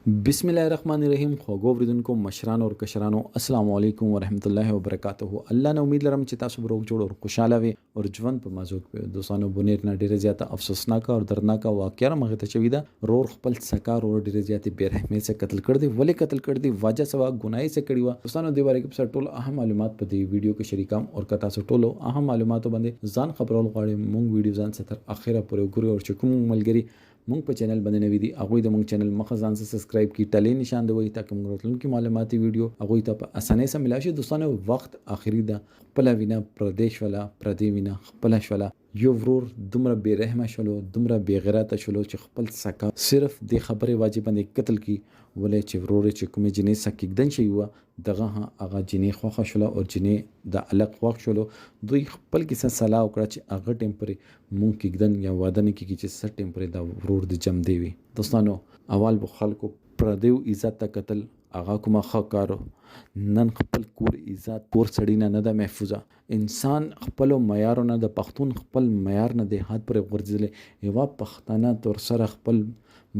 بسم الله الرحمن الرحیم. خوږو اوریدونکو مشرانو او کشرانو السلام علیکم ورحمت الله وبرکاته. الله نه امید لرم چې تاسو به روغ جوړ او خوشاله وي او ژوند په مازوګ وي. دوستانو بنیر نه ډیره زیاته افسوسناک او دردناک واقعه مغه ته چوي ده. رور خپل سکار او ډیره زیاته بیرحمۍ سره قتل کړ دی. ولې قتل کړ دی؟ واجه سوا ګناي سره کړی و. دوستانو د باره کې ټول اهم معلومات په دې ویډیو کې شریکم او کتا سو ټولو اهم معلوماتو باندې ځان خبرول غواړم. مونږ ویډیو ځان ستر اخره پورې ګوري او چې کوم ملګری مونږ په چینل باندې نوی دي هغه د مونږ چینل مخه ځان سره سبسکرایب کی ټلې نشان دی وای تاکي موږ راتلونکي معلوماتي ویډیو هغه ته په اسانه سره ملاشي. دوستانو وخت اخري ده. خپل وینا پردیش ولا پردی وینا خپل شولا یو ورور دومره بے رحمه شلو دومره بے غیرته شلو چې خپل سکا صرف د خبره واجب باندې قتل کی ولې چې ورور چې کومه جنې سکیدن شي و دغه هغه جنې خوخه شلو او جنې د الګ خوښ شلو. دوی خپل کیسه صلاح وکړه چې هغه ټیمپری مونږ کېږدن یا واده نه کیږي چې سر ټیمپری دا ورور د جم دی وي. دوستانو اول بو خلکو پردیو عزت ته قتل هغه کومه ښه کارو. نن خپل کور عزت کور سړی نه ده محفوظه. انسان خپل معیار نه د پښتون خپل معیار نه د هات پر ورځلې یو پښتانه تر سره خپل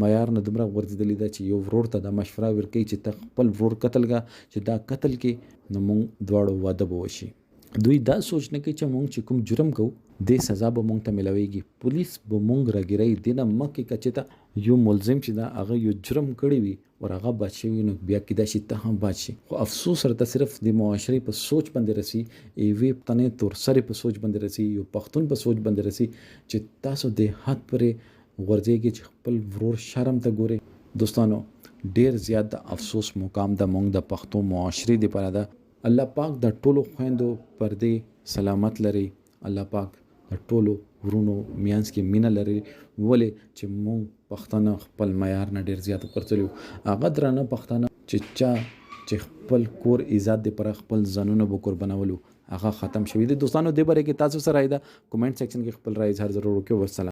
معیار نه دمره ورځدلې ده چې یو ورور ته د مشوره ورکړي چې ته خپل ورور قتل کا چې دا قتل کې نو مونږ دواړو واده به وشي. دوی دا سوچ نه کوي چې مونږ چې کوم جرم کوو د سزا به مونږ ته ملويږي. پولیس به مونږ راګرای دینه مکه کچته یو ملزم چې دا هغه یو جرم کړی وي او هغه بچي نو بیا کې دا شي ته هم بچي. خو افسوس سره صرف د معاشري په سوچ باندې رسی ای وی پتنه تور سره په سوچ باندې رسی یو پښتون په سوچ باندې رسی چې تاسو د حد پرې ورځيږي چې خپل ورور شرم ته ګوري. دوستانو ډیر زیات د افسوس مقام د مونږ د پښتو معاشري دی پر ده. الله پاک د ټولو خويندو پردې سلامت لري. الله پاک د ټولو ورونو میانس کې مینه لري. ولې چې مونږ پښتانه خپل معیار نه ډیر زیات پرتلو هغه درنه پښتانه چې خپل کور عزت دی پر خپل ځانونه به قربانولو هغه ختم شوی دی. دوستانو د باره کې تاسو سره راځي کومنټ سیکشن کې خپل رائے اظهار ضرور وکړئ. والسلام.